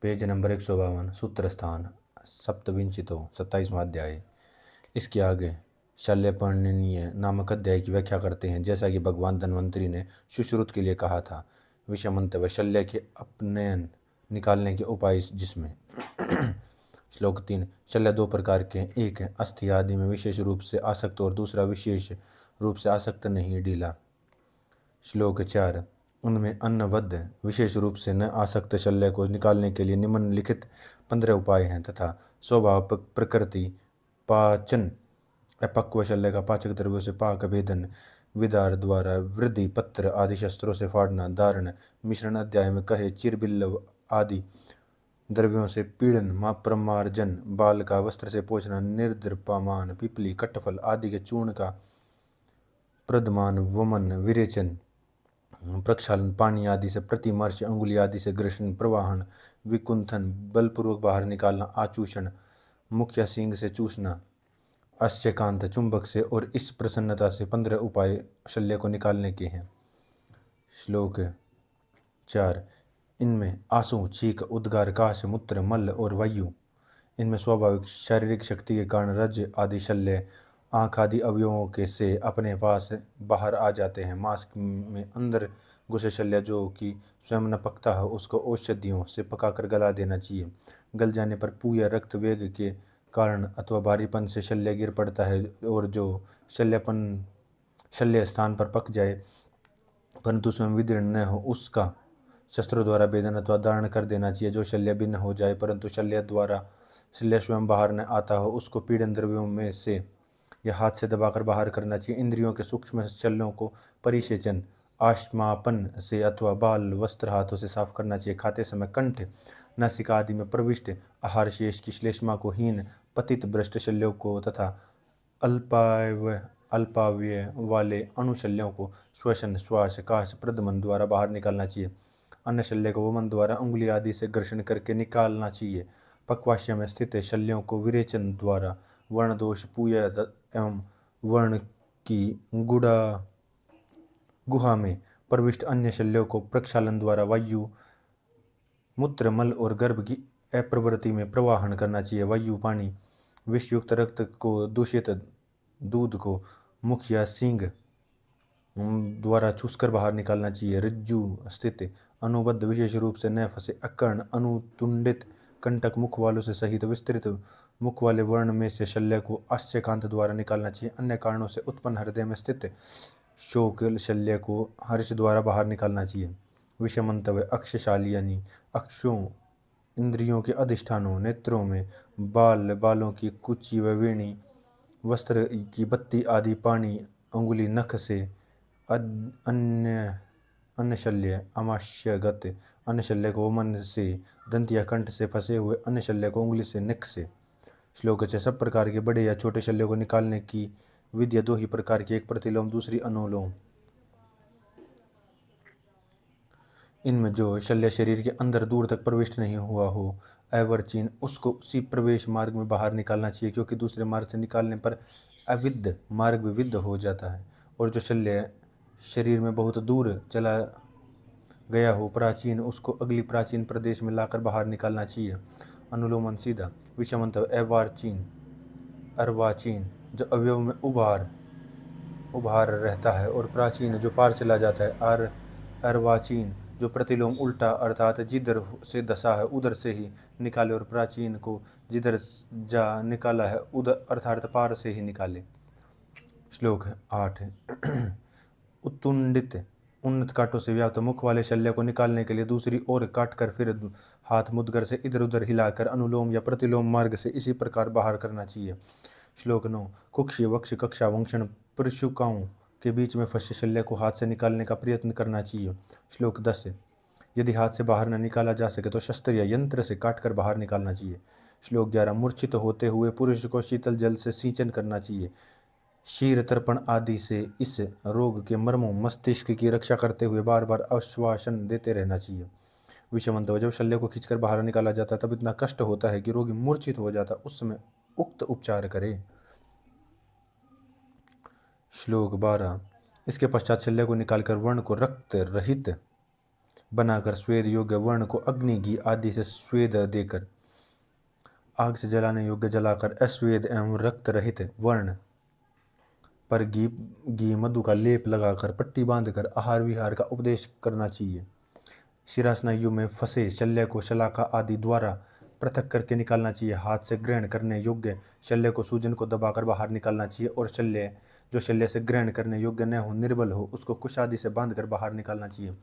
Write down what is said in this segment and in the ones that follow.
Page number 152 सूत्र स्थान सप्तविंशितो 27वां अध्याय। इसके आगे शल्यपर्णनीय नामक अध्याय की व्याख्या करते हैं। जैसा कि भगवान धन्वंतरी ने सुश्रुत के लिए कहा था। विषय मंतव्य शल्य के अपनयन निकालने के उपाय जिसमें श्लोक 3। शल्य दो प्रकार के हैं, एक है अस्थि आदि में विशेष रूप से आसक्त और दूसरा विशेष रूप से आसक्त नहीं ढीला। श्लोक 4। उनमें अन्नबद्ध विशेष रूप से न आसक्त शल्य को निकालने के लिए निम्नलिखित 15 उपाय हैं तथा स्वभाव प्रकृति पाचन अपक्व शल्य का पाचक द्रव्यों से पाक भेदन विदार द्वारा वृद्धि पत्र आदि शस्त्रों से फाड़ना धारण मिश्रण अध्याय में कहे चिरबिल्लव आदि द्रव्यों से पीड़न प्रमार्जन बाल का वस्त्र से पोछना निर्द्रपामान पिपली कटफल आदि के चूर्ण का प्रदमान वमन विरेचन प्रक्षालन पानी आदि से प्रतिमर्श अंगुली आदि से घर्षण प्रवाहन विकुंठन बलपूर्वक बाहर निकालना आचूषण मुख या सींग से चूसना अश्यकांत चुंबक से और इस प्रसन्नता से 15 उपाय शल्य को निकालने के हैं। श्लोक 4। इनमें आंसू छींक उद्गार काश मूत्र मल और वायु इनमें स्वाभाविक शारीरिक शक्ति के कारण रज आदि शल्य आँख आदि अवयवों के से अपने पास बाहर आ जाते हैं। मांस में अंदर घुसे शल्य जो कि स्वयं न पकता है उसको औषधियों से पकाकर गला देना चाहिए। गल जाने पर पू या रक्त वेग के कारण अथवा भारीपन से शल्य गिर पड़ता है और जो शल्य स्थान पर पक जाए परंतु स्वयं विदीर्ण न हो उसका शस्त्रों द्वारा भेदन अथवा धारण कर देना चाहिए। जो शल्य भिन्न हो जाए परंतु शल्य स्वयं बाहर न आता हो उसको पीड़न द्रव्यों में से या हाथ से दबाकर बाहर करना चाहिए। इंद्रियों के सूक्ष्म शल्यों को परिसेचन आश्मापन से अथवा बाल वस्त्र हाथों से साफ करना चाहिए। खाते समय कंठ नासिका आदि में प्रविष्ट आहार शेष की श्लेष्मा को हीन पतित भ्रष्ट शल्यों को तथा अल्पावय वाले अनुशल्यों को श्वसन श्वास काश प्रदमन द्वारा बाहर निकालना चाहिए। अन्य शल्य को वमन द्वारा अंगुली आदि से घर्षण करके निकालना चाहिए। पक्वाशय में स्थित शल्यों को विरेचन द्वारा वर्ण दोष पूय एवं वर्ण की गुहा में प्रविष्ट अन्य शल्यों को प्रक्षालन द्वारा वायु मूत्र मल और गर्भ की अप्रवृत्ति में प्रवाहन करना चाहिए। वायु पानी विषयुक्त रक्त को दूषित दूध को मुख या सींग द्वारा चूसकर बाहर निकालना चाहिए। रज्जु स्थित अनुबद्ध विशेष रूप से न फंसे अकर्ण अनुतुंडित कंटक मुख वालों से सहित विस्तृत मुख वाले वर्ण में से शल्य को अश्यकांत द्वारा निकालना चाहिए। अन्य कारणों से उत्पन्न हृदय में स्थित शोक शल्य को हर्ष द्वारा बाहर निकालना चाहिए। विषय मंतव्य अक्षशाली यानी अक्षों इंद्रियों के अधिष्ठानों नेत्रों में बालों की कुची व वेणी वस्त्र की बत्ती आदि पानी अंगुली नख से अन्य शल्य अमाश्यगत अन्य शल्य को मन से दंत या कंठ से फंसे हुए अन्य शल्य को उंगली से निक से। श्लोक 6। सब प्रकार के बड़े या छोटे शल्यों को निकालने की विद्या दो ही प्रकार की, एक प्रतिलोम दूसरी अनुलोम। इनमें जो शल्य शरीर के अंदर दूर तक प्रविष्ट नहीं हुआ हो अवर्चीन उसको उसी प्रवेश मार्ग में बाहर निकालना चाहिए क्योंकि दूसरे मार्ग से निकालने पर अविद्ध मार्ग विविध हो जाता है। और जो शल्य शरीर में बहुत दूर चला गया हो प्राचीन उसको अगली प्राचीन प्रदेश में लाकर बाहर निकालना चाहिए। अनुलोमन सीधा। विषय मंतव्य अर्वाचीन जो अवयव में उभार रहता है और प्राचीन जो पार चला जाता है। अर्वाचीन जो प्रतिलोम उल्टा अर्थात जिधर से दशा है उधर से ही निकाले और प्राचीन को जिधर जा निकाला है उधर अर्थात पार से ही निकाले। श्लोक 8। उत्तुंडित उन्नत कांटों से व्याप्त मुख वाले शल्य को निकालने के लिए दूसरी ओर काटकर फिर हाथ मुद्गर से इधर उधर हिलाकर अनुलोम या प्रतिलोम मार्ग से इसी प्रकार बाहर करना चाहिए। श्लोक 9। कुक्षि वक्ष कक्षा वंक्षण परशुकाओं के बीच में फंसे शल्य को हाथ से निकालने का प्रयत्न करना चाहिए। श्लोक 10। यदि हाथ से बाहर न निकाला जा सके तो शस्त्र या यंत्र से काटकर बाहर निकालना चाहिए। श्लोक 11। मूर्छित होते हुए पुरुष को शीतल जल से सिंचन करना चाहिए। शीर तर्पण आदि से इस रोग के मर्मों मस्तिष्क की रक्षा करते हुए बार बार आश्वासन देते रहना चाहिए। विषय मंतव्य जब शल्य को खींचकर बाहर निकाला जाता तब इतना कष्ट होता है कि रोगी मूर्छित हो जाता, उस समय उक्त उपचार करे। श्लोक 12। इसके पश्चात शल्य को निकालकर वर्ण को रक्त रहित बनाकर स्वेद योग्य वर्ण को अग्नि घी आदि से स्वेद देकर, आग से जलाने योग्य जलाकर अस्वेद एवं रक्त रहित वर्ण पर घी मधु का लेप लगाकर पट्टी बांधकर आहार विहार का उपदेश करना चाहिए। शिरास्नायु में फंसे शल्य को शलाका आदि द्वारा पृथक करके निकालना चाहिए। हाथ से ग्रहण करने योग्य शल्य को सूजन को दबाकर बाहर निकालना चाहिए और शल्य जो शल्य से ग्रहण करने योग्य न हो, निर्बल हो, उसको कुश आदि से बांधकर बाहर निकालना चाहिए।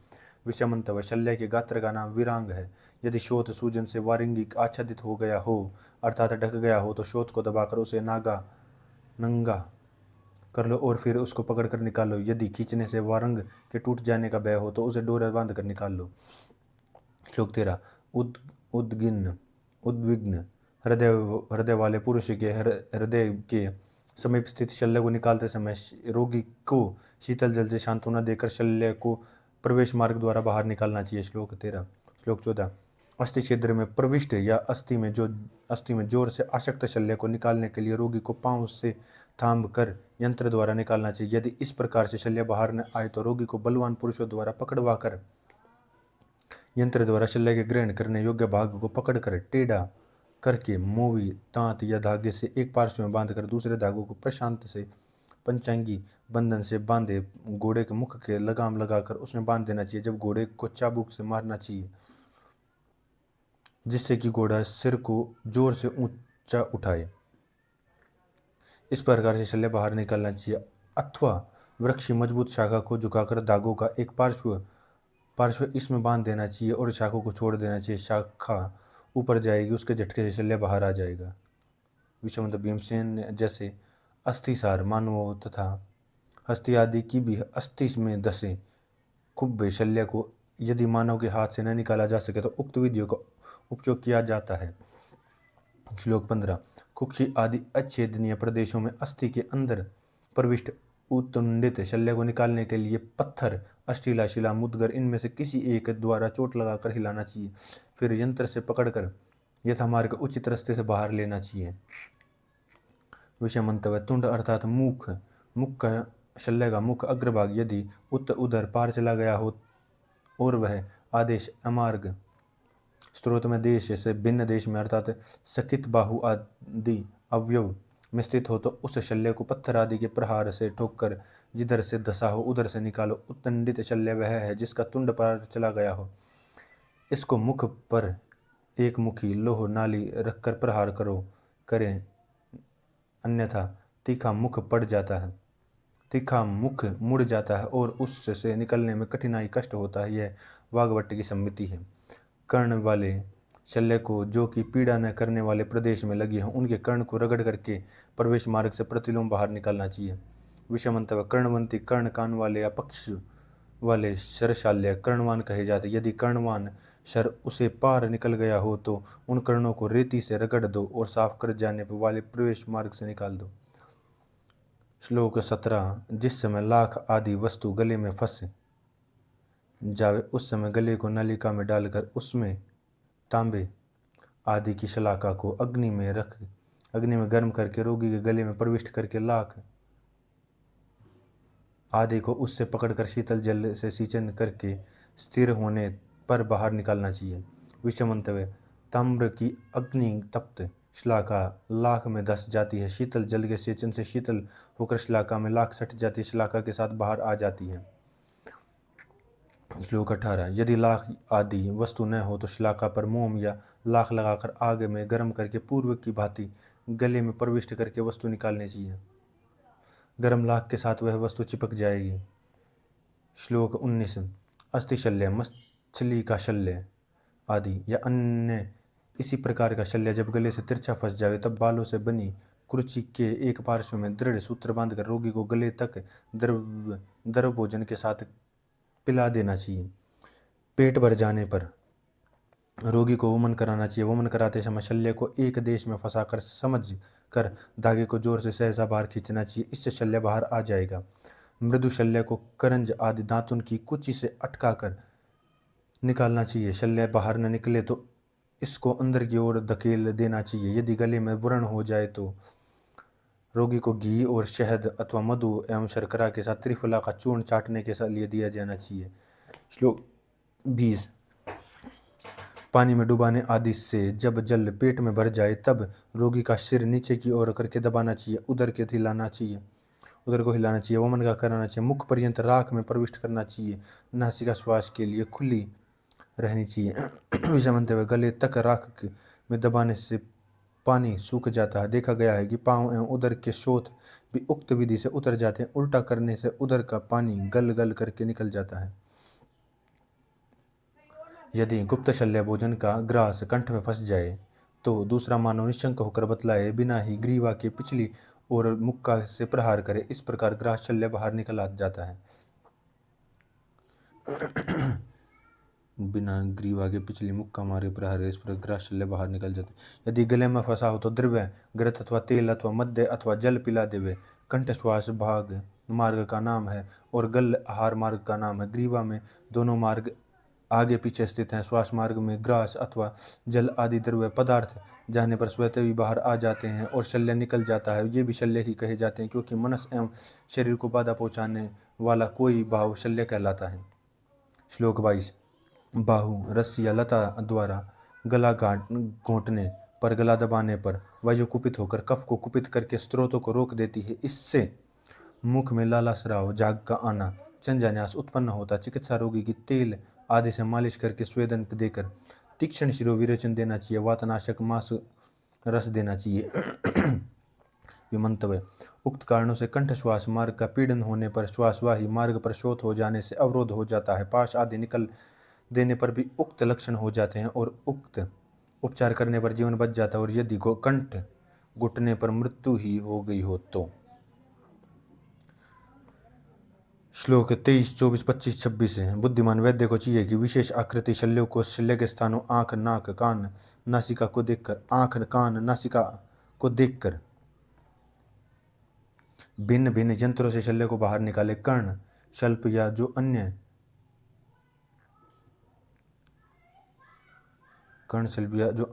विषमंतव्य शल्य के गात्र का नाम विरांग है। यदि शोथ सूजन से वारिंगी आच्छादित हो गया हो अर्थात ढक गया हो तो शोथ को दबाकर उसे नंगा कर लो और फिर उसको पकड़ कर निकाल लो। यदि खींचने से वारंग के टूट जाने का भय हो तो उसे डोरा बांध कर निकाल लो। श्लोक 13। उद्विग्न हृदय वाले पुरुष के हृदय के समीप स्थित शल्य को निकालते समय रोगी को शीतल जल से सांत्वना देकर शल्य को प्रवेश मार्ग द्वारा बाहर निकालना चाहिए। श्लोक 13। श्लोक 14। अस्थि छिद्र में प्रविष्ट या अस्थि में जोर से आसक्त शल्य को निकालने के लिए रोगी को पांव से थाम कर यंत्र द्वारा निकालना चाहिए। यदि इस प्रकार से शल्य बाहर न आए तो रोगी को बलवान पुरुषों द्वारा पकड़वा कर यंत्र द्वारा शल्य के ग्रहण करने योग्य भाग को पकड़कर टेढ़ा करके मोवी तांत या धागे से एक पार्श्व में बांधकर दूसरे धागों को प्रशांत से पंचांगी बंधन से बांधे घोड़े के मुख के लगाम लगाकर उसमें बांध देना चाहिए। जब घोड़े को चाबुक से मारना चाहिए जिससे कि घोड़ा सिर को जोर से ऊंचा उठाए। इस प्रकार से शल्य बाहर निकालना चाहिए। अथवा वृक्ष की मजबूत शाखा को झुकाकर धागों का एक पार्श्व इसमें बांध देना चाहिए और शाखों को छोड़ देना चाहिए। शाखा ऊपर जाएगी, उसके झटके से शल्य बाहर आ जाएगा। विषमंत भीमसेन जैसे अस्थिसार मानवों तथा हस्ती आदि की भी अस्थि में दसे खुब्बे शल्य को यदि मानव के हाथ से न निकाला जा सके तो उक्त विधियों का उपयोग किया जाता है। श्लोक 15। कुक्षी आदि अच्छेदनीय प्रदेशों में अस्थि के अंदर प्रविष्ट उत्तुंडित शल्य को निकालने के लिए पत्थर, अष्टीला, शिला, मुदगर इनमें से किसी एक द्वारा चोट लगाकर हिलाना चाहिए। फिर यंत्र से पकड़कर यथामार्ग उचित रास्ते से बाहर लेना चाहिए। विषमंतव्य तुंड अर्थात मुख का शल्य का मुख अग्रभाग यदि उत्तर उधर पार चला गया हो और वह आदेश अमार्ग स्त्रोत में देश से भिन्न देश में अर्थात सकित बाहु आदि अवयव में स्थित हो तो उस शल्य को पत्थर आदि के प्रहार से ठोककर जिधर से धसा हो उधर से निकालो। उत्तंडित शल्य वह है जिसका तुंड पार चला गया हो। इसको मुख पर एक मुखी लोह नाली रखकर प्रहार करें, अन्यथा तीखा मुख मुड़ जाता है और उससे निकलने में कठिनाई कष्ट होता है। यह वाग्भट की सम्मति है। कर्ण वाले शल्य को जो कि पीड़ा न करने वाले प्रदेश में लगी हो उनके कर्ण को रगड़ करके प्रवेश मार्ग से प्रतिलोम बाहर निकालना चाहिए। विषमंतव्य कर्णवंती कर्ण कान वाले या पक्ष वाले शरशाल्य कर्णवान कहे जाते। यदि कर्णवान शर उसे पार निकल गया हो तो उन कर्णों को रेती से रगड़ दो और साफ कर जाने पर वाले प्रवेश मार्ग से निकाल दो। श्लोक 17। जिस समय लाख आदि वस्तु गले में फंस जावे उस समय गले को नलिका में डालकर उसमें तांबे आदि की शलाका को अग्नि में गर्म करके रोगी के गले में प्रविष्ट करके लाख आदि को उससे पकड़कर शीतल जल से सिंचन करके स्थिर होने पर बाहर निकालना चाहिए। विषमंतव्य ताम्र की अग्नि तप्त शलाका लाख में धस जाती है। शीतल जल के सेचन से शीतल होकर शलाका में लाख सट जाती है, शलाका के साथ बाहर आ जाती है। श्लोक 18। यदि लाख आदि वस्तु न हो तो शलाका पर मोम या लाख लगाकर आग में गर्म करके पूर्व की भांति गले में प्रविष्ट करके वस्तु निकालनी चाहिए। गर्म लाख के साथ वह वस्तु चिपक जाएगी। श्लोक 19। अस्थि शल्य मछली का शल्य आदि या अन्य इसी प्रकार का शल्य जब गले से तिरछा फंस जावे तब बालों से बनी कुर्ची के एक पार्श्व में दृढ़ सूत्र बांधकर रोगी को गले तक द्रव भोजन के साथ पिला देना चाहिए। पेट भर जाने पर रोगी को वमन कराना चाहिए। वमन कराते समय शल्य को एक देश में फंसाकर समझ कर धागे को जोर से सहसा बाहर खींचना चाहिए, इससे शल्य बाहर आ जाएगा। मृदु शल्य को करंज आदि दांतुन की कुची से अटका कर निकालना चाहिए। शल्य बाहर न निकले तो इसको अंदर की ओर धकेल देना चाहिए। यदि गले में व्रण हो जाए तो रोगी को घी और शहद अथवा मधु एवं शर्करा के साथ त्रिफला का चूर्ण चाटने के लिए दिया जाना चाहिए। श्लोक 20 पानी में डुबाने आदि से जब जल पेट में भर जाए तब रोगी का सिर नीचे की ओर करके दबाना चाहिए, उदर को हिलाना चाहिए, वमन का कराना चाहिए, मुख पर्यंत राख में प्रविष्ट करना चाहिए, नासिका श्वास के लिए खुली रहनी चाहिए। विषमनते हुए गले तक राख में दबाने से पानी सूख जाता है। देखा गया है कि पाँव एवं उदर के शोथ भी उक्त विधि से उतर जाते हैं। उल्टा करने से उदर का पानी गल गल करके निकल जाता है। यदि गुप्त शल्य भोजन का ग्रास कंठ में फंस जाए तो दूसरा मानव निशंक होकर बतलाए बिना ही ग्रीवा के पिछली ओर मुक्का से प्रहार करे। इस प्रकार ग्रास शल्य बाहर निकल आ जाता है। बिना ग्रीवा के पिछली मुक्का मारे प्रहार, इस पर ग्रास शल्य बाहर निकल जाते। यदि गले में फंसा हो तो द्रव्य घृत अथवा तेल अथवा मध्य अथवा जल पिला देवे। कंठ श्वास भाग मार्ग का नाम है और गल आहार मार्ग का नाम है। ग्रीवा में दोनों मार्ग आगे पीछे स्थित हैं। श्वास मार्ग में ग्रास अथवा जल आदि द्रव्य पदार्थ जाने पर स्वतः भी बाहर आ जाते हैं और शल्य निकल जाता है। ये भी शल्य ही कहे जाते हैं क्योंकि मनस एवं शरीर को बाधा पहुंचाने वाला कोई भाव शल्य कहलाता है। श्लोक 22 बाहु रस्सी या लता द्वारा गला घोंटने पर, गला दबाने पर वायु कुपित होकर कफ को कुपित करके स्रोतों को रोक देती है। इससे मुख में लाला स्राव, झाग का आना, चंजान्यास उत्पन्न होता। चिकित्सा रोगी की तेल आदि से मालिश करके स्वेदन देकर तीक्ष्ण शिरो विरेचन देना चाहिए। वातनाशक मांस रस देना चाहिए। विमंतव्य उक्त कारणों से कंठ श्वास मार्ग का पीड़न होने पर श्वासवाही मार्ग पर शोथ हो जाने से अवरोध हो जाता है। पाश आदि निकल देने पर भी उक्त लक्षण हो जाते हैं और उक्त उपचार करने पर जीवन बच जाता है। और यदि कंठ घुटने पर मृत्यु ही हो गई हो तो। श्लोक 23, 24, 25, 26 है। बुद्धिमान वैद्य को चाहिए कि विशेष आकृति शल्यों को शल्य के स्थानों आंख, नाक, कान, नासिका को देखकर भिन्न भिन्न यंत्रों से शल्य को बाहर निकाले। कर्ण शल्प या जो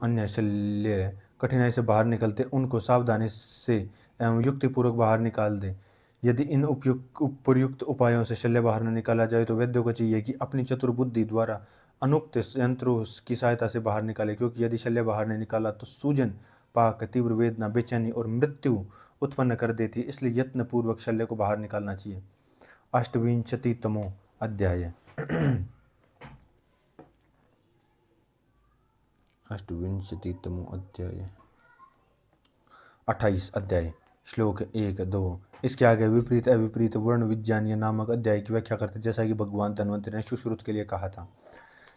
अन्य शल्य कठिनाई से बाहर निकलते उनको सावधानी से एवं युक्तिपूर्वक बाहर निकाल दे। यदि इन उपयुक्त उपायों से शल्य बाहर न निकाला जाए तो वैद्य को चाहिए कि अपनी चतुर बुद्धि द्वारा अनुक्त यंत्रों की सहायता से बाहर निकाले, क्योंकि यदि शल्य बाहर नहीं निकाला तो सूजन, पाक, तीव्र वेदना, बेचैनी और मृत्यु उत्पन्न कर देती है। इसलिए यत्न पूर्वक शल्य को बाहर निकालना चाहिए। अष्टविंशतितमो अध्याय। 28 अध्याय। श्लोक 1, 2 इसके आगे विपरीत अविपरीत वर्ण विज्ञानीय नामक अध्याय की व्याख्या करते, जैसा कि भगवान धन्वंतरि ने सुश्रुत के लिए कहा था।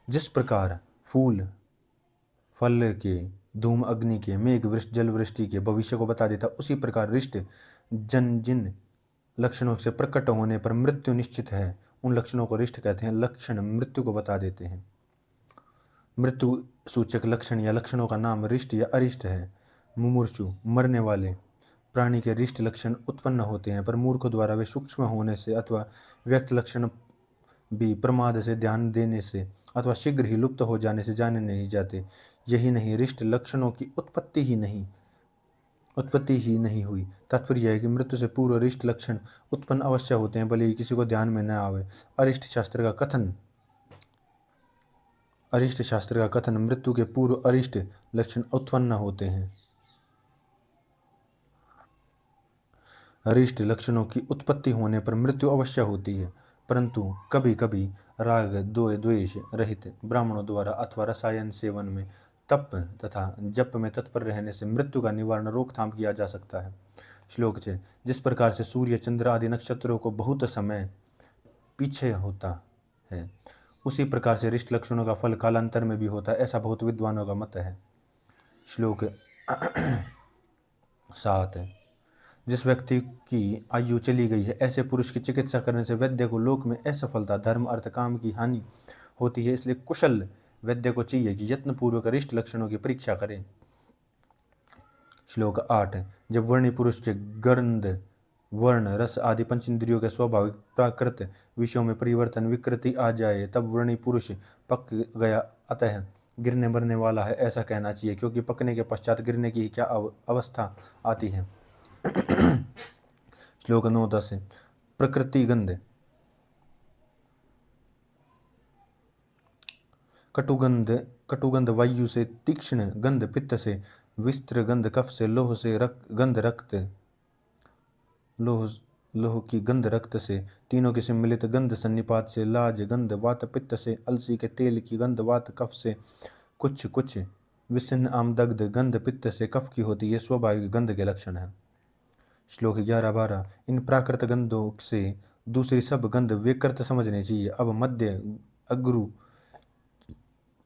जिस प्रकार फूल फल के, धूम अग्नि के, मेघ वृष्टि जल वृष्टि के भविष्य को बता देता, उसी प्रकार रिष्ट जिन लक्षणों से प्रकट होने पर मृत्यु निश्चित है उन लक्षणों को रिष्ट कहते हैं। लक्षण मृत्यु को बता देते हैं। मृत्यु सूचक लक्षण या लक्षणों का नाम रिष्ट या अरिष्ट है। मुमूर्षु मरने वाले प्राणी के रिष्ट लक्षण उत्पन्न होते हैं, पर मूर्ख द्वारा वे सूक्ष्म होने से अथवा व्यक्त लक्षण भी प्रमाद से, ध्यान देने से अथवा शीघ्र ही लुप्त हो जाने से जाने नहीं जाते। यही नहीं, रिष्ट लक्षणों की उत्पत्ति ही नहीं हुई। तात्पर्य है कि मृत्यु से पूर्व रिष्ट लक्षण उत्पन्न अवश्य होते हैं, भले ही किसी को ध्यान में न आवे। अरिष्ट शास्त्र का कथन मृत्यु के पूर्व अरिष्ट लक्षण उत्पन्न होते हैं। अरिष्ट लक्षणों की उत्पत्ति होने पर मृत्यु अवश्य होती है, परंतु कभी कभी राग द्वेष रहित ब्राह्मणों द्वारा अथवा रसायन सेवन में, तप तथा जप में तत्पर रहने से मृत्यु का निवारण रोकथाम किया जा सकता है। श्लोक 6 जिस प्रकार से सूर्य, चंद्र आदि नक्षत्रों को बहुत समय पीछे होता है, उसी प्रकार से रिष्ट लक्षणों का फल कालांतर में भी होता है, ऐसा बहुत विद्वानों का मत है। श्लोक 7 है। जिस व्यक्ति की आयु चली गई है, ऐसे पुरुष की चिकित्सा करने से वैद्य को लोक में असफलता, धर्म, अर्थ, काम की हानि होती है। इसलिए कुशल वैद्य को चाहिए कि यत्न पूर्वक रिष्ट लक्षणों की परीक्षा करें। श्लोक 8 जब वर्णी पुरुष के गंध, वर्ण, रस आदि पंचेंद्रियों के स्वाभाविक प्राकृत विषयों में परिवर्तन, विकृति आ जाए, तब वर्णी पुरुष पक गया, अतः गिरने मरने वाला है, ऐसा कहना चाहिए, क्योंकि पकने के पश्चात गिरने की क्या अवस्था आती है। श्लोक 9, 10 प्रकृति गंध कटुगंध वायु से, तीक्ष्ण गंध पित्त से, विस्त्र गंध कफ से, लोह से गंध रक्त, लोह की गंध रक्त से, तीनों के सम्मिलित गंध सन्निपात से, लाज गंध वात पित्त से, अलसी के तेल की गंध वात कफ से, कुछ कुछ विषन्न आमदग्ध गंध पित्त से कफ की होती है, स्वाभाविक गंध के लक्षण है। श्लोक 11-12। इन प्राकृत गंधों से दूसरी सब गंध विकृत समझने चाहिए। अब मध्य अग्रु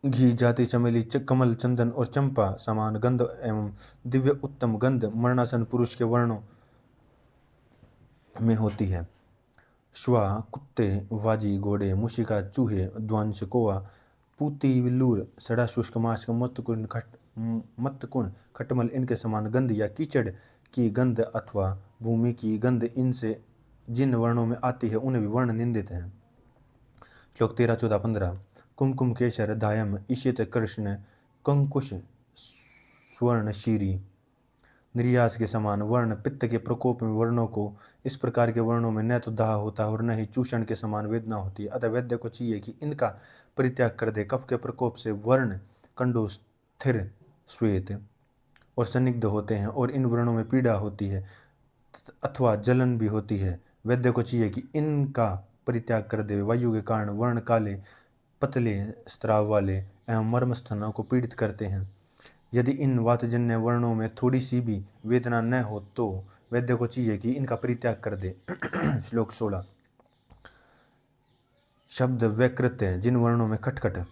घी जाति चमेली कमल चंदन और चंपा समान गंध एवं दिव्य उत्तम गंध मरणासन पुरुष के वर्णों में होती है। श्वा कुत्ते, वाजी घोड़े, मूषिका चूहे, द्वांश कौआ, पूती विल्लूर, सड़ा शुष्क माछ, मत्तकुण खटमल इनके समान गंध या कीचड़ की गंध अथवा भूमि की गंध इनसे जिन वर्णों में आती है उन्हें भी वर्ण निंदित हैं। श्लोक 13-14-15। कुमकुम केशर धायम ईशित कृष्ण कंकुश स्वर्ण शीरी, निर्यास के समान वर्ण पित्त के प्रकोप में वर्णों को इस प्रकार के वर्णों में न तो दाह होता है और न ही चूषण के समान वेदना होती है। अतः वैद्य को चाहिए कि इनका परित्याग कर दे। कफ के प्रकोप से वर्ण कंडो स्थिर श्वेत और संदिग्ध होते हैं और इन वर्णों में पीड़ा होती है अथवा जलन भी होती है। वैद्य को चाहिए कि इनका परित्याग कर दे। वायु के कारण वर्ण काले पतले स्त्राव वाले एवं मर्म स्थानों को पीड़ित करते हैं। यदि इन वातजन्य वर्णों में थोड़ी सी भी वेदना न हो तो वैद्य को चाहिए कि इनका परित्याग कर दे। श्लोक 16। शब्द वैकृत जिन वर्णों में खटखट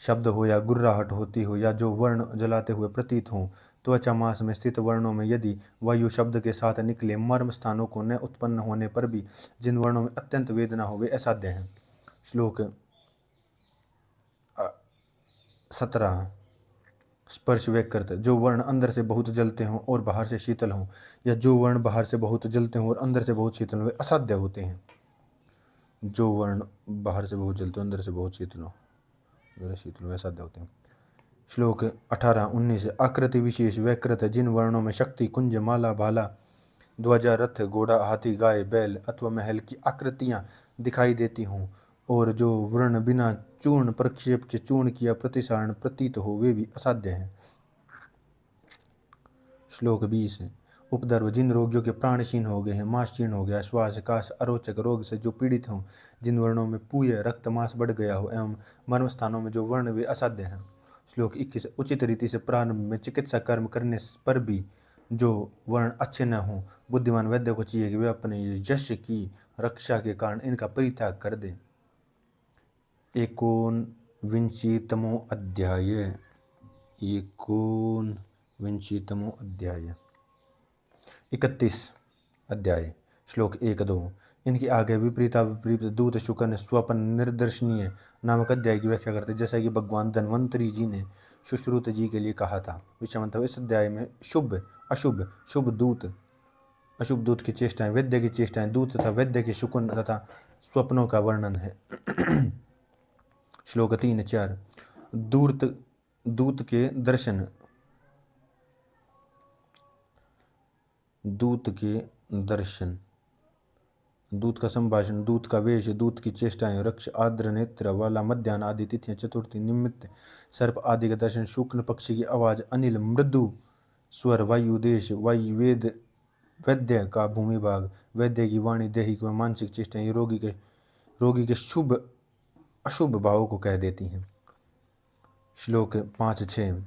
शब्द हो या गुर्राहट होती हो या जो वर्ण जलाते हुए प्रतीत हो, त्वचा मास में स्थित वर्णों में यदि वायु शब्द के साथ निकले, मर्म स्थानों को न उत्पन्न होने पर भी जिन वर्णों में अत्यंत वेदना हो वे असाध्य हैं। श्लोक 17। स्पर्श वैकृत जो वर्ण अंदर से बहुत जलते हों और बाहर से शीतल हों, या जो वर्ण बाहर से बहुत जलते हों और अंदर से बहुत शीतल हों वे असाध्य होते हैं। जो वर्ण बाहर से बहुत जलते हो अंदर से बहुत शीतल हो वे असाध्य होते हैं। श्लोक 18-19। आकृति विशेष वैकृत जिन वर्णों में शक्ति कुंज माला भाला ध्वजा रथ घोड़ा हाथी गाय बैल अथवा महल की आकृतियां दिखाई देती हों और जो वर्ण बिना चूर्ण प्रक्षेप के चूर्ण किया प्रतिसारण प्रतीत हो वे भी असाध्य हैं। श्लोक 20। उपद्रव जिन रोगियों के प्राण क्षीण हो गए हैं, मांस क्षीण हो गया, श्वास काश अरोचक रोग से जो पीड़ित हों, जिन वर्णों में पूय रक्त मांस बढ़ गया हो एवं मर्म स्थानों में जो वर्ण वे असाध्य हैं। श्लोक 21। उचित रीति से प्रारंभ में चिकित्सा कर्म करने पर भी जो वर्ण अच्छे न हों, बुद्धिमान वैद्य को चाहिए कि वे अपने यश की रक्षा के कारण इनका परित्याग कर दे। 19वां अध्याय। 19वां अध्याय। 31 अध्याय। श्लोक 1-2। इनके आगे विपरीता विपरीत दूत शुकन स्वप्न निर्दर्शनीय नामक अध्याय की व्याख्या करते जैसा कि भगवान धन्वंतरी जी ने सुश्रुत जी के लिए कहा था। विषमतः इस अध्याय में शुभ अशुभ शुभ दूत अशुभ दूत की चेष्टाएं, वैद्य की चेष्टाएं, दूत तथा वैद्य के शुकन तथा स्वप्नों का वर्णन है। श्लोक 3-4। दूत के दर्शन, दूत का संभाषण, दूत का वेश, दूत की चेष्टाएं, रक्ष आर्द्र नेत्र वाला मध्याह्न आदि तिथियां, चतुर्थी निमित्त सर्प आदि का दर्शन, शुक्ल पक्षी की आवाज, अनिल मृदु स्वर, वायु देश, वायु वेद, वैद्य का भूमि भाग, वैद्य की वाणी, दैहिक व मानसिक चेष्टाएं रोगी के शुभ अशुभ भावों को कह देती हैं। श्लोक 5-6।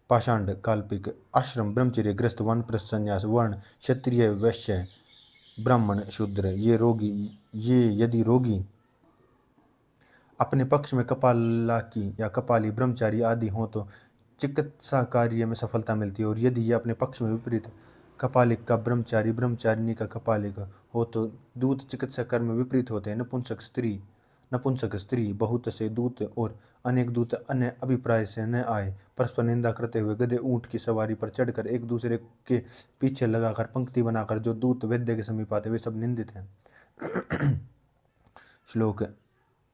पाषांड काल्पिक आश्रम ब्रह्मचर्य गृहस्थ वानप्रस्थ संन्यास वर्ण क्षत्रिय वैश्य ब्राह्मण शूद्र ये यदि रोगी अपने पक्ष में कपालाकी या कपाली ब्रह्मचारी आदि हो तो चिकित्सा कार्य में सफलता मिलती है, और यदि ये अपने पक्ष में विपरीत कपालिक का ब्रह्मचारी ब्रह्मचारिणी का कपालिक हो तो दूत चिकित्सा कर्म में विपरीत होते हैं। नपुंसक स्त्री बहुत से दूत और अनेक दूत अन्य अभिप्राय से न आए, परस्पर निंदा करते हुए गधे ऊंट की सवारी पर चढ़कर एक दूसरे के पीछे लगाकर पंक्ति बनाकर जो दूत वैद्य के समीप आते वे सब निंदित हैं। श्लोक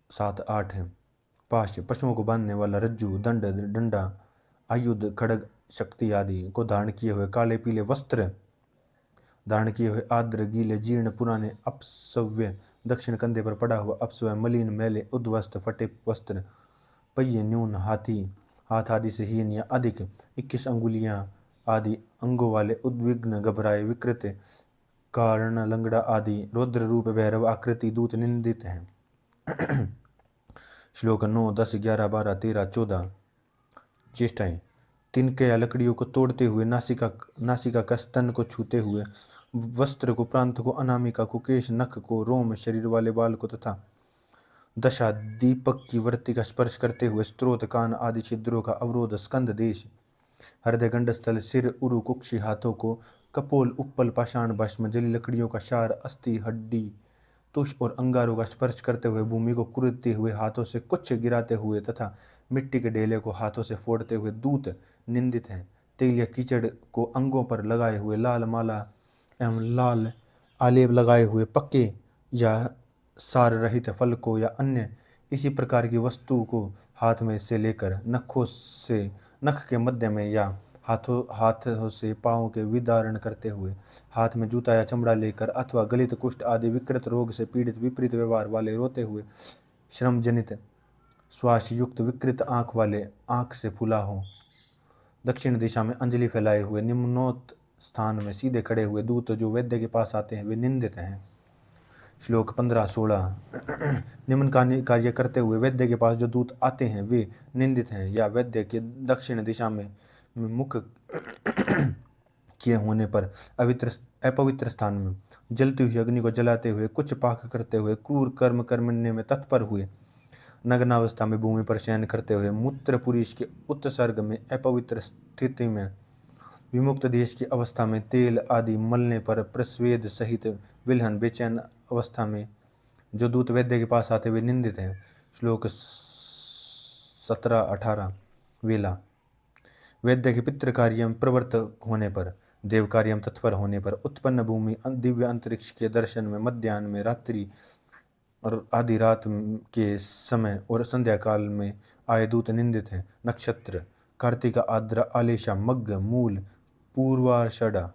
7-8। पाश पशुओं को बांधने वाला, रज्जु दंड डंडा आयुध खड़ग शक्ति आदि को धारण किए हुए, काले पीले वस्त्र धारण किए हुए, आर्द्र गीले जीर्ण पुराने अपसव्य, दक्षिण कंधे पर पड़ा हुआ अपसव्य, मलिन मैले उद्वस्त फटे वस्त्र, पहिए न्यून हाथ आदि से हीन या अधिक 21 अंगुलियां आदि अंगों वाले उद्विग्न घबराए विकृत कारण लंगड़ा आदि रौद्र रूप भैरव आकृति दूत निंदित हैं। श्लोक 9, 10, 11, 12, 13, 14 चेष्टाएं। तिनके या लकड़ियों को तोड़ते हुए, नासिका का स्तन को छूते हुए, वस्त्र को, प्रांत को, अनामिका को, केश, नख को, रोम, शरीर वाले बाल को तथा दशा दीपक की वर्ती का स्पर्श करते हुए, स्त्रोत, कान आदि छिद्रों का अवरोध, स्कंद देश, हृदय गंडस्थल, सिर, उरु, कुक्षि, हाथों को कपोल, उप्पल, पाषाण, भस्म, जली लकड़ियों का सार, अस्थि, हड्डी, तुष और अंगारों का स्पर्श करते हुए, भूमि को कुरेदते हुए, हाथों से कुछ गिराते हुए तथा मिट्टी के ढेले को हाथों से फोड़ते हुए दूत निंदित हैं। तेल या कीचड़ को अंगों पर लगाए हुए, लाल माला एवं लाल आलेप लगाए हुए, पक्के या सार रहित फल को या अन्य इसी प्रकार की वस्तु को हाथ में से लेकर नख के मध्य में या हाथों से पांव के विदारण करते हुए, हाथ में जूता या चमड़ा लेकर अथवा गलित कुष्ठ आदि विकृत रोग से पीड़ित विपरीत व्यवहार वाले रोते हुए, श्रम जनित श्वास युक्त विकृत आंख वाले, आंख से फूला हो, दक्षिण दिशा में अंजलि फैलाए हुए, निम्नोक्त स्थान में सीधे खड़े हुए दूत जो वैद्य के पास आते हैं वे निंदित हैं। श्लोक 15, 16 निम्न कार्य करते हुए वैद्य के पास जो दूत आते हैं वे निंदित हैं। या वैद्य के दक्षिण दिशा में मुख किए होने पर अपवित्र स्थान में जलती हुई अग्नि को जलाते हुए, कुछ पाक करते हुए, क्रूर कर्म करने में तत्पर हुए, नग्नावस्था में भूमि पर शयन करते हुए, मूत्र पुरुष के उत्सर्ग में अपवित्र स्थिति में, विमुक्त देश की अवस्था में, तेल आदि मलने पर प्रस्वेद सहित विलहन बेचैन अवस्था में जो दूत वैद्य के पास आते हुए निंदित हैं। श्लोक 17, 18 वेला वैद्य के पितृ कार्य प्रवृत्त होने पर, देव कार्य तत्पर होने पर, उत्पन्न भूमि, दिव्य अंतरिक्ष के दर्शन में, मध्याह्न में, रात्रि और आधी रात के समय और संध्या काल में आए दूत निंदित हैं। नक्षत्र कार्तिका, आद्रा, आलेशा, मग्ग, मूल, पूर्वाषाढ़ा,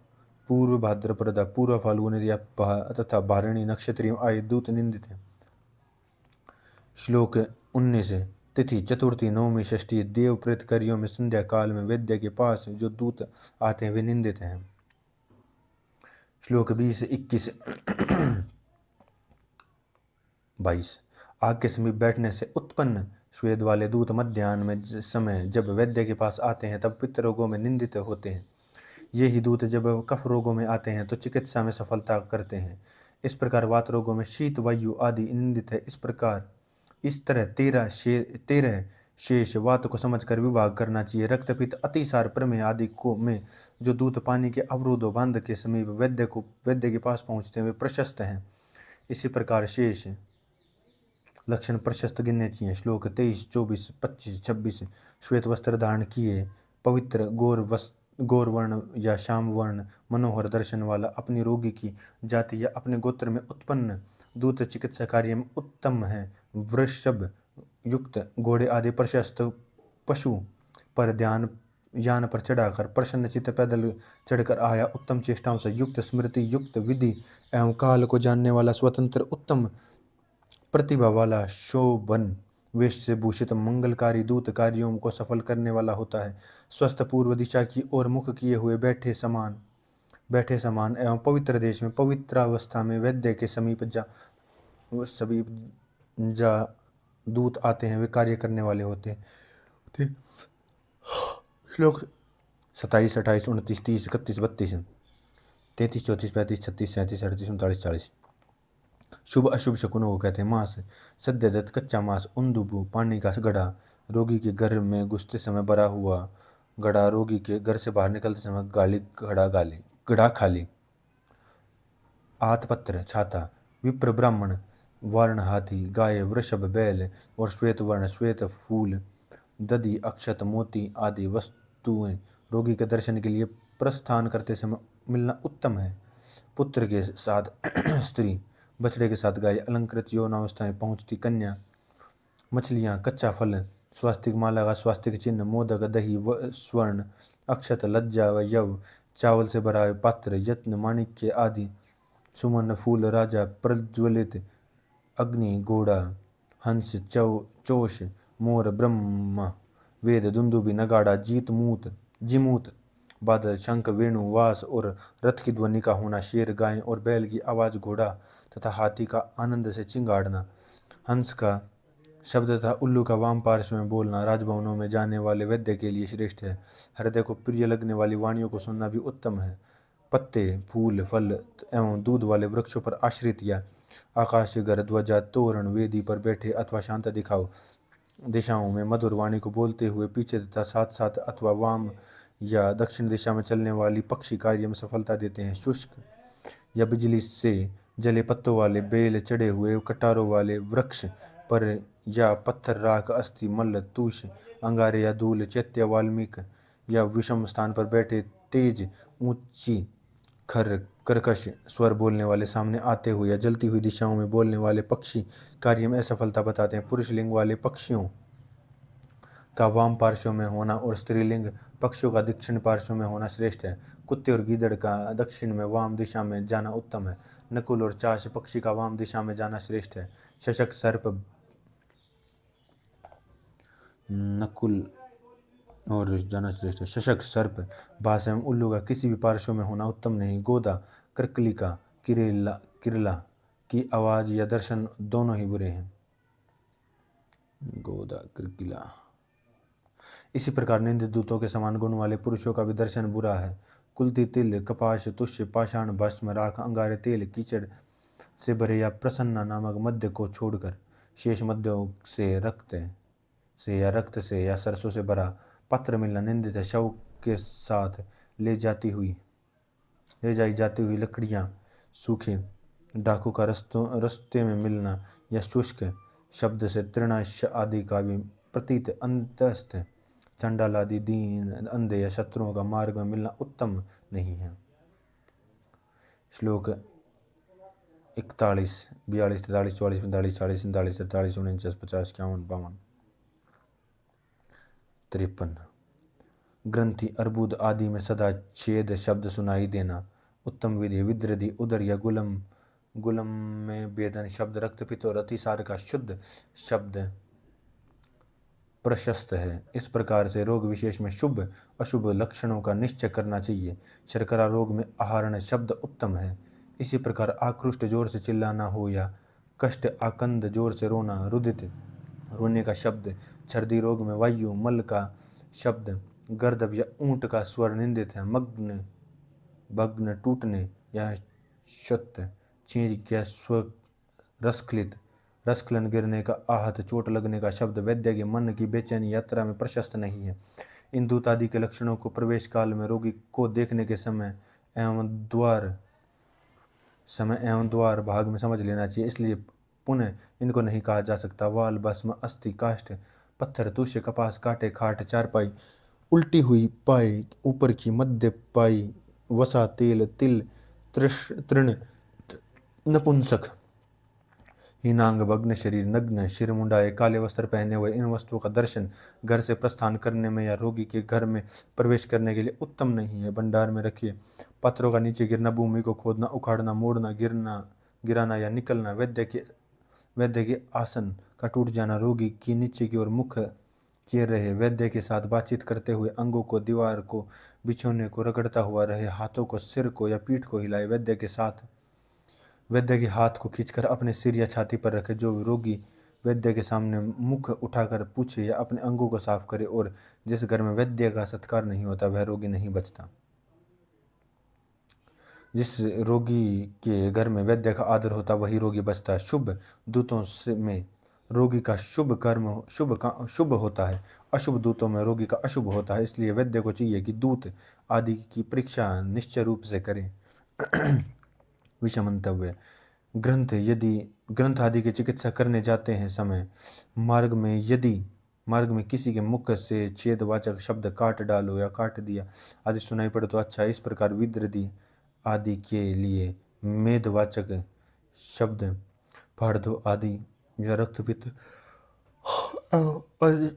पूर्व भाद्रपदा, पूर्व फाल्गुन तथा भारिणी नक्षत्रियों आए दूत निंदित हैं। श्लोक 19 तिथि चतुर्थी, नवमी, षष्ठी, देव प्रेत कार्यों में संध्या काल में वैद्य के पास जो दूत आते हैं वे निंदित हैं। श्लोक 20, 21, 22 आग के समीप बैठने से उत्पन्न श्वेद वाले दूत मध्याह्न में समय जब वैद्य के पास आते हैं तब पित्त रोगों में निंदित होते हैं। ये ही दूत जब कफ रोगों में आते हैं तो चिकित्सा में सफलता करते हैं। इस प्रकार वात रोगों में शीत, वायु आदि निंदित है। इस तरह 13 शेष वात को समझकर विभाग करना चाहिए। रक्तपित्त, अतिसार, प्रमेह आदि को में जो दूत पानी के अवरोधों बांध के समीप वैद्य के पास पहुँचते हुए प्रशस्त हैं। इसी प्रकार शेष लक्षण प्रशस्त गिनने चाहिए। श्लोक 23, 24, 25, 26 श्वेत वस्त्र धारण किए, पवित्र गौर वर्ण या श्याम वर्ण मनोहर दर्शन वाला, अपनी रोगी की जाति या अपने गोत्र में उत्पन्न दूत चिकित्सा कार्य में उत्तम है। वृषभ युक्त घोड़े आदि प्रशस्त पशु पर यान पर चढ़ाकर प्रसन्न चित्त पैदल चढ़कर आया, उत्तम चेष्टाओं से युक्त, स्मृति युक्त, विधि एवं काल को जानने वाला, स्वतंत्र उत्तम प्रतिभा वाला, शोभन वेश से भूषित मंगलकारी दूत कार्यों को सफल करने वाला होता है। स्वस्थ पूर्व दिशा की ओर मुख किए हुए बैठे समान एवं पवित्र देश में पवित्रावस्था में वैद्य के समीप जा दूत आते हैं वे कार्य करने वाले होते हैं। श्लोक 27, 28, 29, 30, 31, 32, 33, 34, 35, 36, 37, 38, 39, 40 शुभ अशुभ शकुनों को कहते हैं। मांस सद्यदत्त कच्चा मांस, उन्दुबु पानी का घड़ा, रोगी के घर में घुसते समय भरा हुआ घड़ा, रोगी के घर से बाहर निकलते समय घड़ा खाली, आतपत्र छाता, विप्र ब्राह्मण वर्ण हाथी, गाय, वृषभ बैल और श्वेत वर्ण श्वेत फूल, दधि, अक्षत, मोती आदि वस्तुएं रोगी के दर्शन के लिए प्रस्थान करते समय मिलना उत्तम है। पुत्र के साथ स्त्री, बछड़े के साथ गाय, अलंकृत यौनावस्था में पहुंचती कन्या, मछलियां, कच्चा फल, स्वास्तिक माला का स्वास्तिक चिन्ह, मोदक, दही, स्वर्ण, अक्षत, लज्जा व यव, चावल से भरा हुआ पात्र, यत्न, माणिक्य आदि, सुमन, फूल, राजा, प्रज्वलित अग्नि, घोड़ा, हंस, चोष, मोर ब्रह्म वेद दुंदुबी नगाड़ा जीत मूत जिमूत बादल शंख वेणु वास और रथ की ध्वनि का होना, शेर गाय और बैल की आवाज, घोड़ा तथा हाथी का आनंद से चिंगाड़ना, हंस का शब्द तथा उल्लू का वाम पार्श्व में बोलना राजभवनों में जाने वाले वैद्य के लिए श्रेष्ठ है। हृदय को प्रिय लगने वाली वाणियों को सुनना भी उत्तम है। पत्ते फूल फल एवं दूध वाले वृक्षों पर आश्रित या आकाशगर ध्वजा तोरण वेदी पर बैठे अथवा शांत दिखाओ दिशाओं में मधुर वाणी को बोलते हुए पीछे तथा साथ साथ अथवा वाम या दक्षिण दिशा में चलने वाली पक्षी कार्य में सफलता देते हैं। शुष्क या बिजली से जले पत्तों वाले बेल चढ़े हुए कटारों वाले वृक्ष पर या पत्थर राख अस्थि मल्ल तुष अंगारे या धूल चैत्य वाल्मीक या विषम स्थान पर बैठे तेज ऊंची खर कर्कश स्वर बोलने वाले सामने आते हुए या जलती हुई दिशाओं में बोलने वाले पक्षी कार्य में असफलता बताते हैं। पुरुष लिंग वाले पक्षियों का वाम पार्श्व में होना और स्त्रीलिंग पक्षियों का दक्षिण पार्श्व में होना श्रेष्ठ है। कुत्ते और गीदड़ का दक्षिण में वाम दिशा में जाना उत्तम है। नकुल और चाश पक्षी का वाम दिशा में जाना श्रेष्ठ है। शशक सर्प नकुल और जाना श्रेष्ठ है। शशक सर्प बास एवं उल्लू का किसी भी पार्श्व में होना उत्तम नहीं। गोदा कर्कलिका किरेला किरला की आवाज या दर्शन दोनों ही बुरे हैं। गोदा किरकिला इसी प्रकार निंदित दूतों के समान गुण वाले पुरुषों का भी दर्शन बुरा है। कुलती तिल कपाश तुष्य पाषाण भस्म राख अंगारे तेल कीचड़ से भरे या प्रसन्ना नामक मध्य को छोड़कर शेष मध्यों से रक्त से या सरसों से भरा पत्र मिलना निंदित है। शव के साथ ले जाई जाती हुई लकड़ियां सूखे डाकू का रस्ते में मिलना या शुष्क शब्द से तृणाश आदि का भी प्रतीत अंतस्थ चंडाल आदि दीन अंधे या शत्रुओं का मार्ग में मिलना उत्तम नहीं है। श्लोक 41 42 43 44 45 40 47 48 49 50 51 52 53 ग्रंथि अर्बुद आदि में सदा छेद शब्द सुनाई देना उत्तम विधि। विद्रधि उदर या गुलम में वेदन शब्द रक्तपित्त और अतिसार का शुद्ध शब्द प्रशस्त है। इस प्रकार से रोग विशेष में शुभ अशुभ लक्षणों का निश्चय करना चाहिए। शर्करा रोग में आहरण शब्द उत्तम है। इसी प्रकार आकृष्ट जोर से चिल्लाना हो या कष्ट आकंद जोर से रोना रुदित रोने का शब्द, छर्दी रोग में वायु मल का शब्द, गर्दभ या ऊंट का स्वर निंदित है। मग्न भग्न टूटने या शत चीज या स्व रसखलन गिरने का आहत चोट लगने का शब्द वैद्य के मन की बेचैनी यात्रा में प्रशस्त नहीं है। इन दूत आदि के लक्षणों को प्रवेश काल में रोगी को देखने के समय एवं द्वार भाग में समझ लेना चाहिए, इसलिए पुनः इनको नहीं कहा जा सकता। वाल भस्म अस्थि काष्ठ पत्थर तुष्य कपास कांटे खाट चारपाई उल्टी हुई पाई ऊपर की मध्य पाई वसा तेल तिल तृण नपुंसक हीनांग भग्न शरीर नग्न सिर मुंडाए काले वस्त्र पहने हुए इन वस्तुओं का दर्शन घर से प्रस्थान करने में या रोगी के घर में प्रवेश करने के लिए उत्तम नहीं है। भंडार में रखिए पत्रों का नीचे गिरना, भूमि को खोदना, उखाड़ना, मोड़ना, गिराना या निकलना, वैद्य के आसन का टूट जाना, रोगी की नीचे की ओर मुख किए रहे, वैद्य के साथ बातचीत करते हुए अंगों को दीवार को बिछोने को रगड़ता हुआ रहे, हाथों को सिर को या पीठ को हिलाए, वैद्य के हाथ को खींचकर अपने सिर या छाती पर रखे। जो रोगी वैद्य के सामने मुख उठाकर पूछे या अपने अंगों को साफ करे और जिस घर में वैद्य का सत्कार नहीं होता वह रोगी नहीं बचता। जिस रोगी के घर में वैद्य का आदर होता वही रोगी बचता है। शुभ दूतों में रोगी का शुभ होता है, अशुभ दूतों में रोगी का अशुभ होता है। इसलिए वैद्य को चाहिए कि दूत आदि की परीक्षा निश्चय रूप से करें। विषमंतव्य ग्रंथ आदि की चिकित्सा करने जाते हैं समय मार्ग में किसी के मुख से छेदवाचक शब्द काट डालो या काट दिया आदि सुनाई पड़े तो अच्छा। इस प्रकार विद्रधि आदि के लिए मेदवाचक शब्द फाड़ दो आदि या रक्तपित्त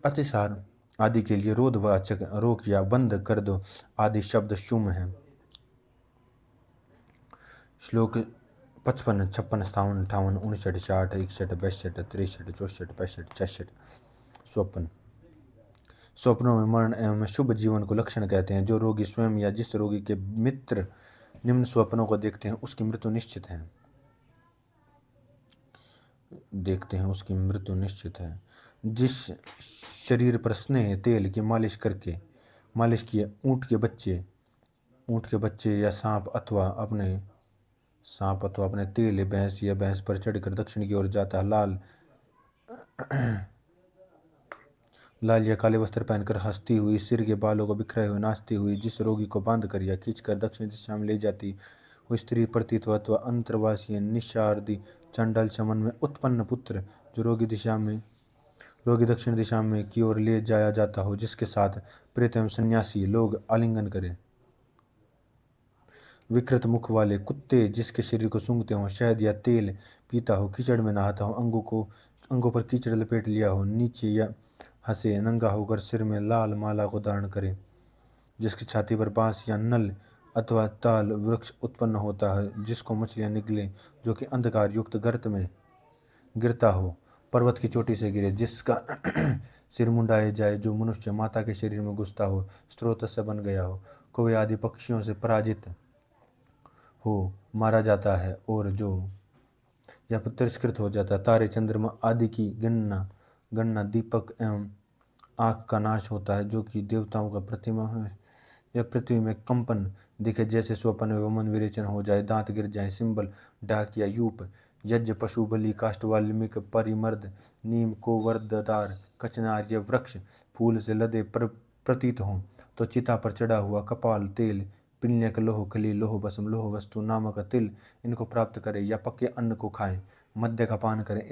अतिसार आदि के लिए रोधवाचक रोक या बंद कर दो आदि शब्द शुम है। श्लोक 55 56 57 58 59 60 61 62 63 64 65 66 स्वप्न। स्वप्नों में मरण एवं शुभ जीवन को लक्षण कहते हैं। जो रोगी स्वयं या जिस रोगी के मित्र निम्न स्वप्नों को देखते हैं उसकी मृत्यु निश्चित है। उसकी मृत्यु निश्चित है। जिस शरीर पर स्नेह तेल की मालिश किए ऊंट के बच्चे या सांप अथवा अपने तेल भैंस पर चढ़कर दक्षिण की ओर जाता है। लाल या काले वस्त्र पहनकर हंसती हुई, सिर के बालों को बिखरे हुए नाचती हुई जिस रोगी को बांध कर या खींचकर दक्षिण दिशा में ले जाती हुई स्त्री प्रतीत हो, अथवा अंतर्वासी निशारदी चंडाल चमन में उत्पन्न पुत्र जो रोगी दक्षिण दिशा में की ओर ले जाया जाता हो, जिसके साथ प्रेत एवं सन्यासी लोग आलिंगन करें। विकृत मुख वाले कुत्ते जिसके शरीर को सूंघते हो, शहद या तेल पीता हो, कीचड़ में नहाता हो, अंगों पर कीचड़ लपेट लिया हो, नीचे या हंसे नंगा होकर सिर में लाल माला को धारण करे, जिसकी छाती पर बांस या नल अथवा ताल वृक्ष उत्पन्न होता है, जिसको मछलियां निगले, जो कि अंधकार युक्त गर्त में गिरता हो, पर्वत की चोटी से गिरे, जिसका सिर मुंडाए जाए, जो मनुष्य माता के शरीर में घुसता हो, स्रोत से बन गया हो, कौवे आदि पक्षियों से पराजित हो मारा जाता है, और जो या तिरस्कृत हो जाता है। तारे चंद्रमा आदि की गणना दीपक एवं आँख का नाश होता है, जो कि देवताओं का प्रतिमा है, या पृथ्वी में कंपन दिखे, जैसे स्वप्न में वमन विरेचन हो जाए, दांत गिर जाए, सिंबल डाक या यूप, यज्ञ पशु बलि काष्ठ वाल्मीकि परिमर्द नीम कोवर्ददार कचनार या वृक्ष फूल से लदे प्रतीत हों, तो चिता पर चढ़ा हुआ कपाल तेल पिण्यक लोह कली लोह भस्म लोह वस्तु नामक तिल इनको प्राप्त करें, या पक्के अन्न को खाएं, मद्य का पान करें।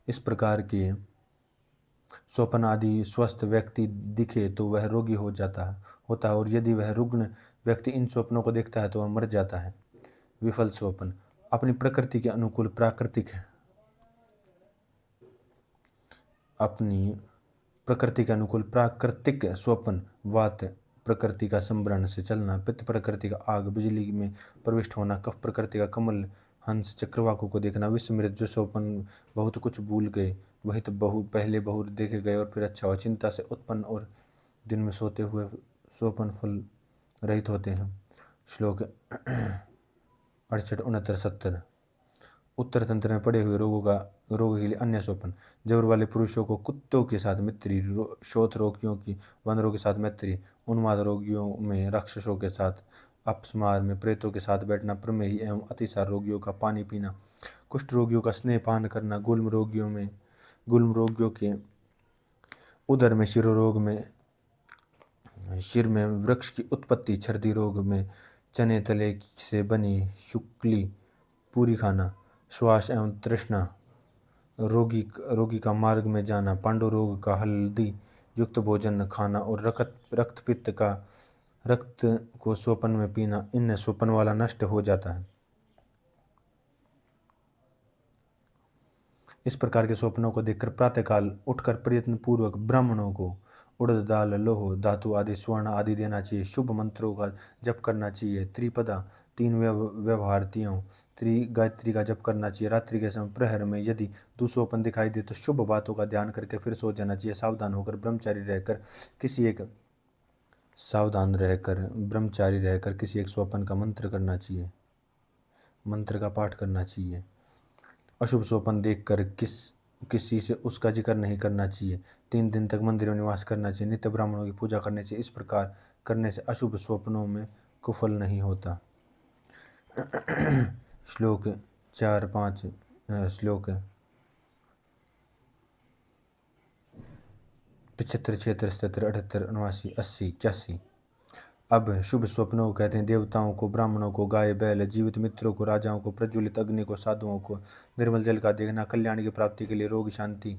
इस प्रकार के स्वप्न आदि स्वस्थ व्यक्ति दिखे तो वह रोगी होता है, और यदि वह रुग्ण व्यक्ति इन स्वप्नों को देखता है तो वह मर जाता है। विफल स्वप्न। अपनी प्रकृति के अनुकूल प्राकृतिक स्वप्न वात प्रकृति का संवरण से चलना, पित्त प्रकृति का आग बिजली में प्रविष्ट होना, कफ प्रकृति का कमल हंस चक्रवाकों को देखना, विस्मृत जो स्वप्न बहुत कुछ भूल गए वही तो पहले बहुत देखे गए और फिर अच्छा हुआ, चिंता से उत्पन्न और दिन में सोते हुए स्वप्न फल रहित होते हैं। श्लोक 68-69। उत्तर तंत्र में पड़े हुए रोगों के लिए अन्य स्वप्न। जबर वाले पुरुषों को कुत्तों के साथ मित्री, शोथ रोगियों की बंदरों के साथ मैत्री, उन्माद रोगियों में राक्षसों के साथ, अपस्मार में प्रेतों के साथ बैठना, प्रमेही एवं अतिसार रोगियों का पानी पीना, कुष्ठ रोगियों का स्नेह पान करना, गुल्म रोगियों के उदर में, शिर में वृक्ष की उत्पत्ति, छर्दी रोग में चने तले से बनी शुक्ली पूरी खाना, श्वास एवं तृष्णा रोगी का मार्ग में जाना, पांडु रोग का हल्दी युक्त भोजन खाना, और रक्त को स्वप्न में पीना, इन स्वप्न वाला नष्ट हो जाता है। इस प्रकार के स्वप्नों को देखकर प्रातःकाल उठकर प्रयत्न पूर्वक ब्राह्मणों को उड़द दाल लोह धातु आदि स्वर्ण आदि देना चाहिए। शुभ मंत्रों का जप करना चाहिए। त्रिपदा 3 व्यवहारतियों गायत्री का जप करना चाहिए। रात्रि के समय प्रहर में यदि दुस्वप्न दिखाई दे तो शुभ बातों का ध्यान करके फिर सो जाना चाहिए। सावधान रहकर किसी एक स्वप्न का मंत्र का पाठ करना चाहिए। अशुभ स्वप्न देखकर किसी से उसका जिक्र नहीं करना चाहिए। 3 दिन तक मंदिर में निवास करना चाहिए। नित्य ब्राह्मणों की पूजा करनी चाहिए। इस प्रकार करने से अशुभ स्वप्नों में कुफल नहीं होता। श्लोक 4-5 श्लोक 75, 76, 77, 78, 79, 80, 81। अब शुभ स्वप्नों को कहते हैं देवताओं को, ब्राह्मणों को, गाय बैल, जीवित मित्रों को, राजाओं को, प्रज्वलित अग्नि को, साधुओं को, निर्मल जल का देखना कल्याण की प्राप्ति के लिए, रोग शांति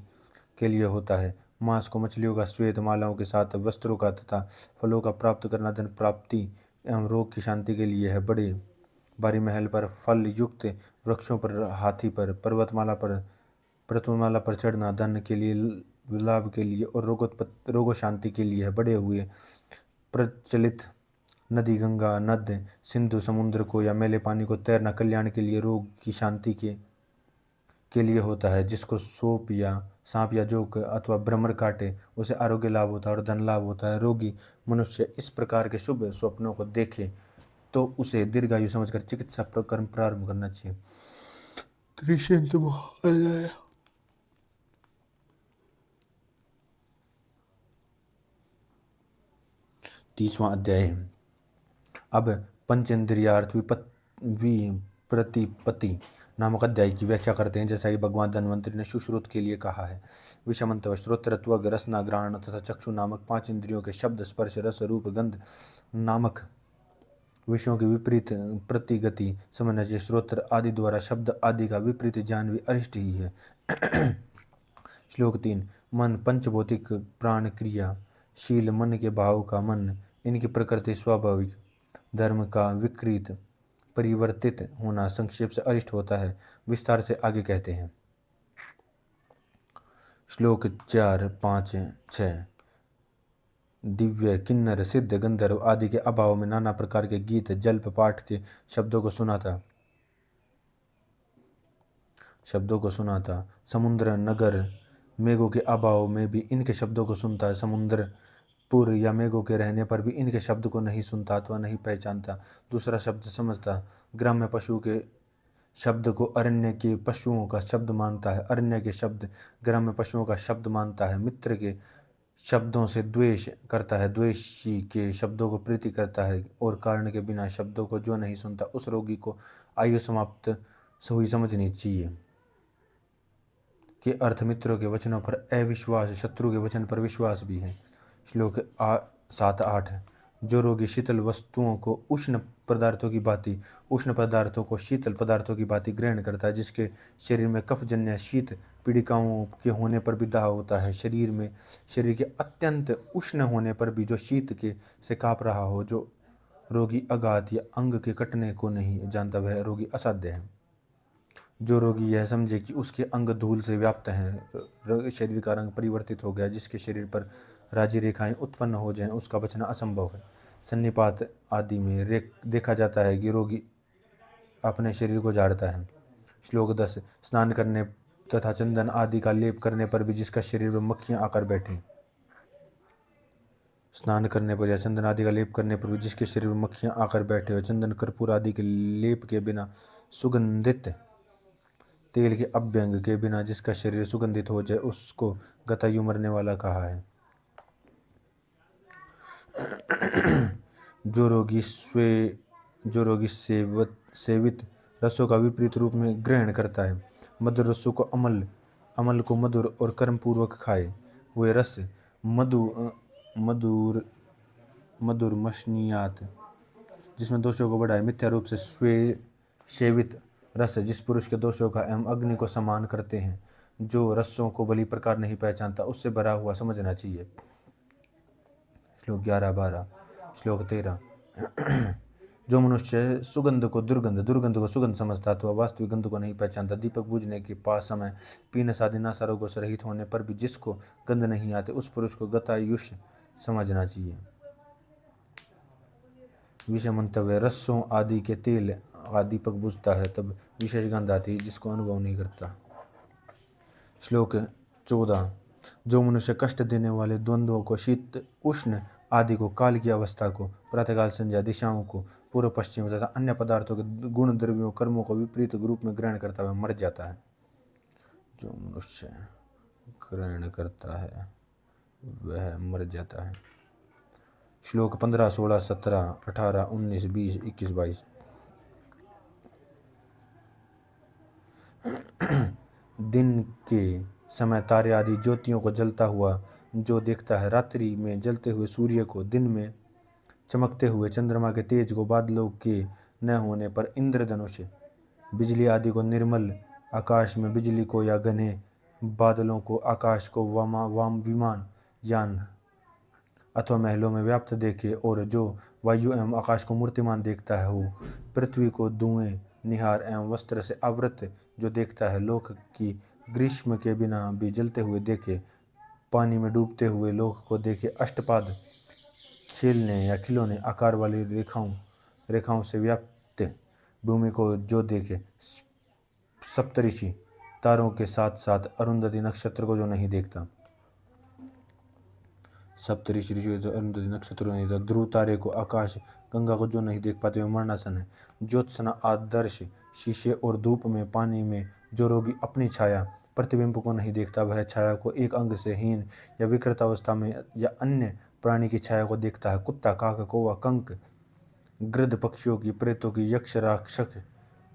के लिए होता है। मांस को, मछलियों का श्वेत, मालाओं के साथ वस्त्रों का तथा फलों का प्राप्त करना धन प्राप्ति एवं रोग की शांति के लिए है। बड़े भारी महल पर, फल युक्त वृक्षों पर, हाथी पर, पर्वतमाला पर चढ़ना धन के लिए, लाभ के लिए और रोगों शांति के लिए है। बड़े हुए प्रचलित नदी, गंगा, नद, सिंधु, समुद्र को या मैले पानी को तैरना कल्याण के लिए, रोग की शांति के लिए होता है। जिसको सांप या जोक अथवा भ्रमर काटे उसे आरोग्य लाभ होता है और धन लाभ होता है। रोगी मनुष्य इस प्रकार के शुभ स्वप्नों को देखे तो उसे दीर्घायु समझकर चिकित्सा कर्म प्रारंभ करना चाहिए। त्रिशंत महालय 30वां अध्याय। अब पंचेंद्रियार्थ विप्रतिपत्ति नामक अध्याय की व्याख्या करते हैं। जैसा कि भगवान धन्वंतरि ने सुश्रुत के लिए कहा है। विषमंतव श्रोत्र त्वग रसना ग्रहण तथा चक्षु नामक 5 इंद्रियों के शब्द स्पर्श रस रूप गंध नामक विषयों की विपरीत प्रतिगति समझना चाहिए। श्रोत्र आदि द्वारा शब्द आदि का विपरीत ज्ञान भी अरिष्ट ही है। श्लोक 3। मन पंचभौतिक प्राण क्रिया शील मन के भाव का मन, इनकी प्रकृति स्वाभाविक धर्म का विकृत परिवर्तित होना संक्षेप से अरिष्ट होता है। विस्तार से आगे कहते हैं। श्लोक 4, 5, 6। दिव्य किन्नर सिद्ध गंधर्व आदि के अभाव में नाना प्रकार के गीत जल्प पाठ के शब्दों को सुना था। समुद्र नगर मेघों के अभाव में भी इनके शब्दों को सुनता है। समुद्र पुर या मेघों के रहने पर भी इनके शब्द को नहीं सुनता अथवा नहीं पहचानता, दूसरा शब्द समझता। ग्राम्य पशु के शब्द को अरण्य के पशुओं का शब्द मानता है, अरण्य के शब्द ग्राम्य पशुओं का शब्द मानता है। मित्र के शब्दों से द्वेष करता है, द्वेषी के शब्दों को प्रीति करता है और कारण के बिना शब्दों को जो नहीं सुनता उस रोगी को आयु समाप्त हुई समझनी चाहिए। के अर्थ मित्रों के वचनों पर अविश्वास, शत्रु के वचन पर विश्वास भी है। श्लोक 7, 8। जो रोगी शीतल वस्तुओं को उष्ण पदार्थों की भांति, उष्ण पदार्थों को शीतल पदार्थों की भांति ग्रहण करता है, जिसके शरीर में कफजन्य शीत पीड़िकाओं के होने पर भी दाह होता है, शरीर के अत्यंत उष्ण होने पर भी जो शीत के से काँप रहा हो, जो रोगी आघात या अंग के कटने को नहीं जानता वह रोगी असाध्य है। जो रोगी यह समझे कि उसके अंग धूल से व्याप्त हैं, शरीर का रंग परिवर्तित हो गया, जिसके शरीर पर राजी रेखाएं उत्पन्न हो जाएं, उसका बचना असंभव है। सन्निपात आदि में देखा जाता है कि रोगी अपने शरीर को झाड़ता है। श्लोक 10। स्नान करने तथा चंदन आदि का लेप करने पर भी जिसका शरीर में मक्खियां आकर बैठे, स्नान करने पर या चंदन आदि का लेप करने पर भी जिसके शरीर में मक्खियां आकर बैठे हो, चंदन कर्पूर आदि के लेप के बिना, सुगंधित तेल के अभ्यंग के बिना जिसका शरीर सुगंधित हो जाए, उसको गतायु मरने वाला कहा है। जो रोगी सेवित रसों का विपरीत रूप में ग्रहण करता है, मधुर रसों को अमल को मधुर और कर्म पूर्वक खाए, वे रस मधुर मशनियात जिसमें दोषों को बढ़ाए। मिथ्या रूप से सेवित रस जिस पुरुष के दोषों का एवं अग्नि को समान करते हैं, जो रसों को भली प्रकार नहीं पहचानता, उससे भरा हुआ समझना चाहिए। श्लोक 11, 12। श्लोक 13। जो मनुष्य सुगंध को दुर्गंध को सुगंध समझता तो वास्तविक गंध को नहीं पहचानता, दीपक बुझने के पास समय पीने आदि नासा रोगों से रहित होने पर भी जिसको गंध नहीं आते, उस पुरुष को गतायुष समझना चाहिए। विषय मंतव्य रसों आदि के तेल आदि दीपक बुझता है तब विशेष गंध आती है, जिसको अनुभव नहीं करता। श्लोक 14। जो मनुष्य कष्ट देने वाले द्वंद्वों को, शीत उष्ण आदि को, काल की अवस्था को, प्रातःकाल संध्या, दिशाओं को, पूर्व पश्चिम तथा अन्य पदार्थों के गुण द्रव्यों कर्मों को विपरीत रूप में ग्रहण करता हुआ मर जाता है। जो मनुष्य ग्रहण करता है वह मर जाता है। श्लोक 15, 16, 17, 18, 19, 20, 21, 22। दिन के समय तारे आदि ज्योतियों को जलता हुआ जो देखता है, रात्रि में जलते हुए सूर्य को, दिन में चमकते हुए चंद्रमा के तेज को, बादलों के न होने पर इंद्रधनुष, बिजली आदि को, निर्मल आकाश में बिजली को या घने बादलों को, आकाश को वाम विमान यान अथवा महलों में व्याप्त देखे, और जो वायु एवं आकाश को मूर्तिमान देखता है, हो पृथ्वी को धुएं निहार एवं वस्त्र से आवृत जो देखता है, लोक की ग्रीष्म के बिना भी जलते हुए देखे, पानी में डूबते हुए लोक को देखे, अष्टपाद खेलने या खिलौने आकार वाली रेखाओं से व्याप्त भूमि को जो देखे, सप्तऋषि तारों के साथ साथ अरुंधति नक्षत्र को जो नहीं देखता, सप्तऋषि ऋषि तो अरुंधति नक्षत्र को नहीं देखता, ध्रुव तारे को, आकाश गंगा को जो नहीं देख पाते वे मरणासन है। ज्योत्सना आदर्श शीशे और धूप में, पानी में जो रोगी अपनी छाया प्रतिबिंब को नहीं देखता, वह छाया को एक अंग से हीन या विकृत अवस्था में या अन्य प्राणी की छाया को देखता है। कुत्ता, काक, कौवा, कंक, गृध्र पक्षियों की, प्रेतों की, यक्ष राक्षस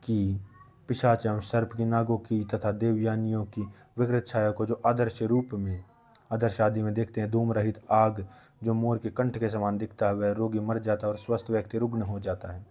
की, पिशाच एवं सर्प की, नागों की तथा देवयानियों की विकृत छाया को जो आदर्श रूप में, आदर्श आदि में देखते हैं। धूम रहित आग जो मोर के कंठ के समान दिखता है, वह रोगी मर जाता है और स्वस्थ व्यक्ति रुग्ण हो जाता है।